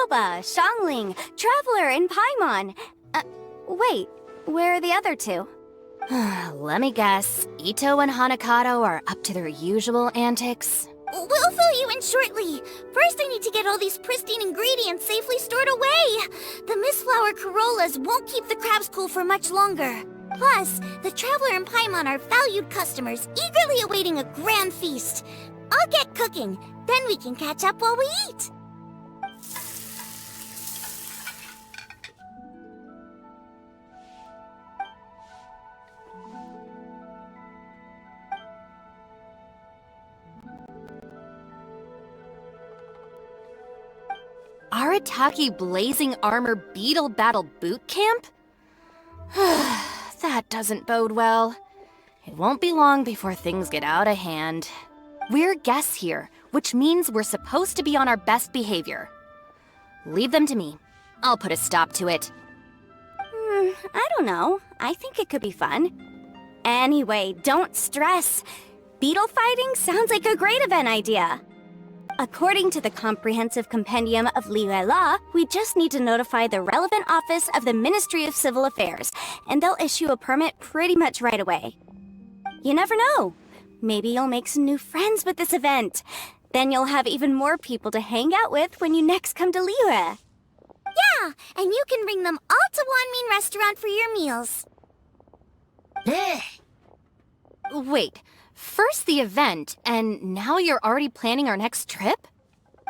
Aoba, Xiangling, Traveler, and Paimon. Wait, where are the other two? Let me guess. Itto and Hanakato are up to their usual antics? We'll fill you in shortly. First, I need to get all these pristine ingredients safely stored away. The Mistflower Corollas won't keep the crabs cool for much longer. Plus, the Traveler and Paimon are valued customers, eagerly awaiting a grand feast. I'll get cooking, then we can catch up while we eat. Arataki Blazing Armor Beetle Battle Boot Camp? That doesn't bode well. It won't be long before things get out of hand. We're guests here, which means we're supposed to be on our best behavior. Leave them to me. I'll put a stop to it. I don't know. I think it could be fun. Anyway, don't stress. Beetle fighting sounds like a great event idea. According to the Comprehensive Compendium of Liyue Law, we just need to notify the relevant office of the Ministry of Civil Affairs, and they'll issue a permit pretty much right away. You never know. Maybe you'll make some new friends with this event. Then you'll have even more people to hang out with when you next come to Liyue. Yeah, and you can bring them all to Wanmin Restaurant for your meals. Wait. First the event, and now you're already planning our next trip?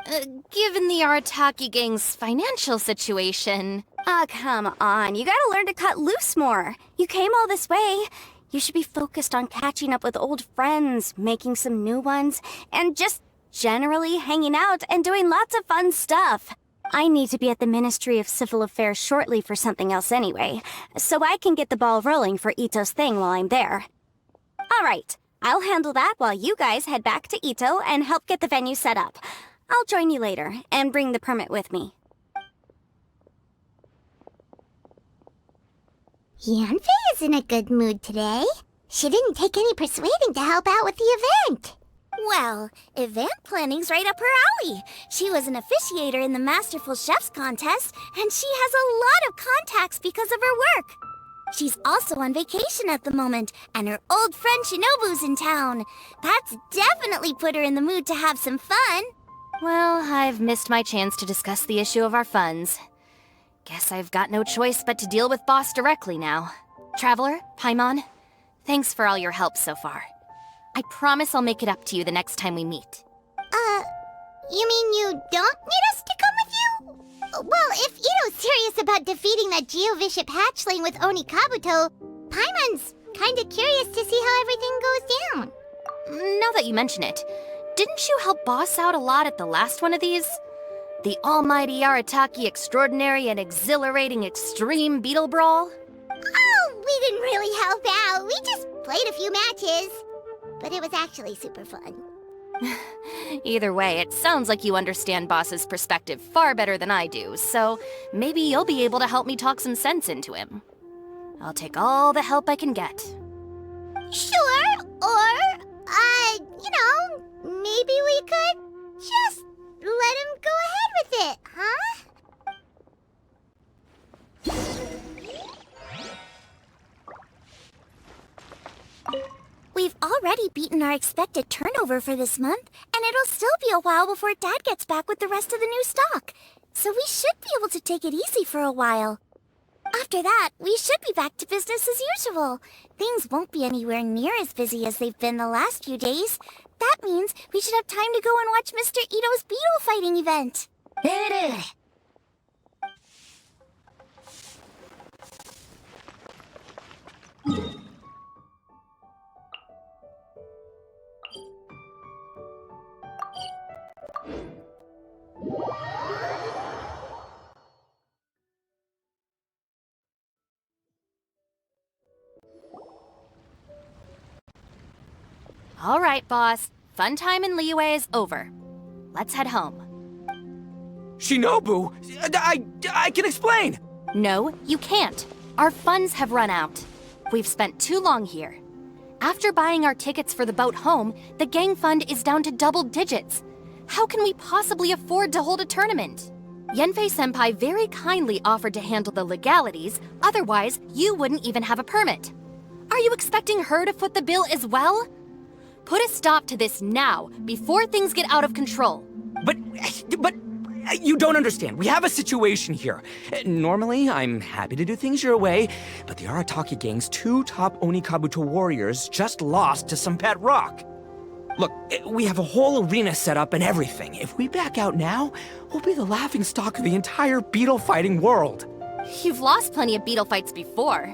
Given the Arataki gang's financial situation... come on. You gotta learn to cut loose more. You came all this way. You should be focused on catching up with old friends, making some new ones, and just generally hanging out and doing lots of fun stuff. I need to be at the Ministry of Civil Affairs shortly for something else anyway, so I can get the ball rolling for Itto's thing while I'm there. All right. I'll handle that while you guys head back to Itto and help get the venue set up. I'll join you later and bring the permit with me. Yanfei is in a good mood today. She didn't take any persuading to help out with the event. Well, event planning's right up her alley. She was an officiator in the Masterful Chefs contest, and she has a lot of contacts because of her work. She's also on vacation at the moment, and her old friend Shinobu's in town. That's definitely put her in the mood to have some fun. Well, I've missed my chance to discuss the issue of our funds. Guess I've got no choice but to deal with Boss directly now. Traveler, Paimon, thanks for all your help so far. I promise I'll make it up to you the next time we meet. You mean you don't need us to come with you? Well, if Itto's serious about defeating that Geovishap hatchling with Oni Kabuto, Paimon's kinda curious to see how everything goes down. Now that you mention it, didn't you help Boss out a lot at the last one of these? The almighty Arataki extraordinary and exhilarating extreme beetle brawl? Oh, we didn't really help out. We just played a few matches. But it was actually super fun. Either way, it sounds like you understand Boss's perspective far better than I do, so maybe you'll be able to help me talk some sense into him. I'll take all the help I can get. Sure, or, maybe we could just let him go ahead with it, huh? We've already beaten our expected turnover for this month, and it'll still be a while before Dad gets back with the rest of the new stock. So we should be able to take it easy for a while. After that, we should be back to business as usual. Things won't be anywhere near as busy as they've been the last few days. That means we should have time to go and watch Mr. Itto's beetle fighting event. All right, boss. Fun time in Liyue is over. Let's head home. Shinobu! I can explain! No, you can't. Our funds have run out. We've spent too long here. After buying our tickets for the boat home, the gang fund is down to double digits. How can we possibly afford to hold a tournament? Yenfei-senpai very kindly offered to handle the legalities, otherwise you wouldn't even have a permit. Are you expecting her to foot the bill as well? Put a stop to this now, before things get out of control. But you don't understand. We have a situation here. Normally, I'm happy to do things your way, but the Arataki gang's 2 top Onikabuto warriors just lost to some pet rock. Look, we have a whole arena set up and everything. If we back out now, we'll be the laughingstock of the entire beetle fighting world. You've lost plenty of beetle fights before.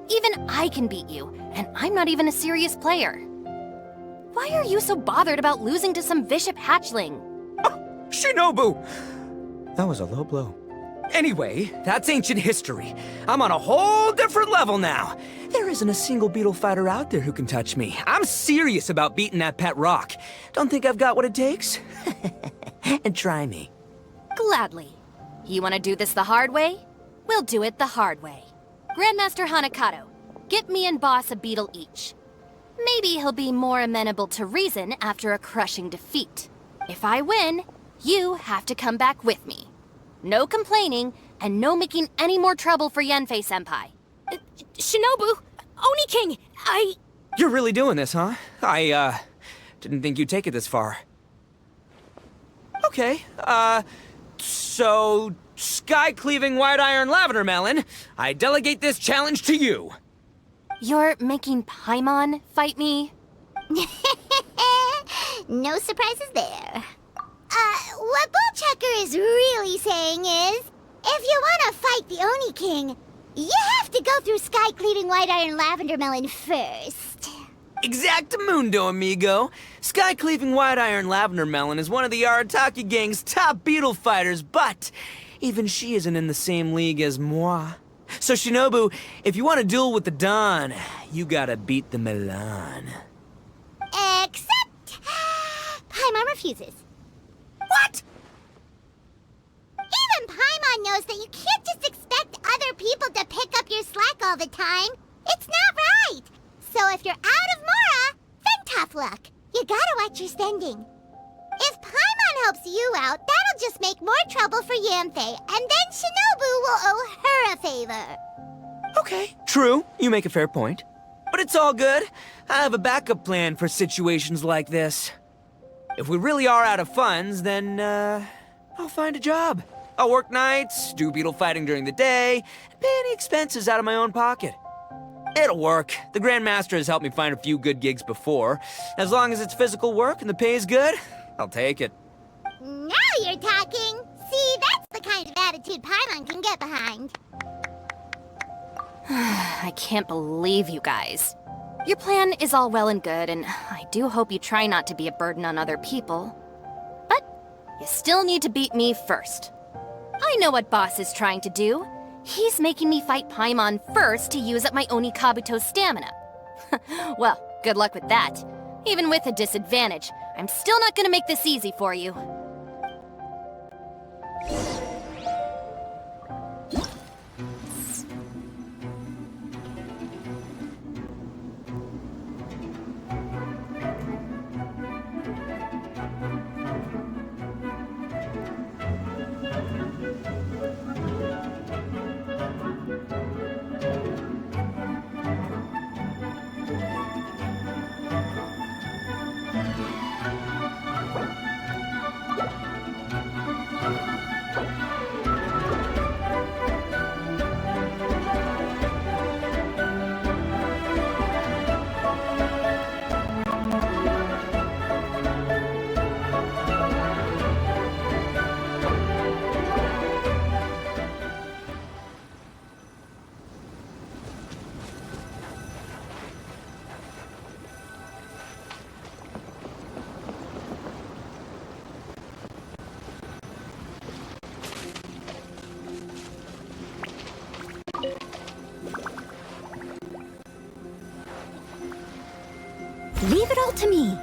Even I can beat you, and I'm not even a serious player. Why are you so bothered about losing to some bishop hatchling? Shinobu! That was a low blow. Anyway, that's ancient history. I'm on a whole different level now. There isn't a single beetle fighter out there who can touch me. I'm serious about beating that pet rock. Don't think I've got what it takes? And try me. Gladly. You want to do this the hard way? We'll do it the hard way. Grandmaster Hanakato, get me and Boss a beetle each. Maybe he'll be more amenable to reason after a crushing defeat. If I win, you have to come back with me. No complaining, and no making any more trouble for Yenfei-senpai. Shinobu! Oni King! You're really doing this, huh? I didn't think you'd take it this far. Okay, so... Sky-cleaving white iron lavender melon, I delegate this challenge to you. You're making Paimon fight me? No surprises there. What Bullchecker is really saying is, if you want to fight the Oni King, you have to go through Sky-cleaving white iron lavender melon first. Exactamundo, amigo. Sky-cleaving white iron lavender melon is one of the Arataki gang's top beetle fighters, but even she isn't in the same league as moi. So Shinobu, if you want to duel with the Don, you gotta beat the Milan. Except... Paimon refuses. What? Even Paimon knows that you can't just expect other people to pick up your slack all the time. It's not right. So if you're out of Mora, then tough luck. You gotta watch your spending. If Paimon helps you out, that'll just make more trouble for Yanfei, and then Shinobu will owe her a favor. Okay, true. You make a fair point. But it's all good. I have a backup plan for situations like this. If we really are out of funds, then, I'll find a job. I'll work nights, do beetle fighting during the day, and pay any expenses out of my own pocket. It'll work. The Grandmaster has helped me find a few good gigs before. As long as it's physical work and the pay is good, I'll take it. Now you're talking. See, that's the kind of attitude Paimon can get behind. I can't believe you guys. Your plan is all well and good, and I do hope you try not to be a burden on other people. But you still need to beat me first. I know what Boss is trying to do. He's making me fight Paimon first to use up my Onikabuto's stamina. Well, good luck with that. Even with a disadvantage, I'm still not gonna make this easy for you. Leave it all to me.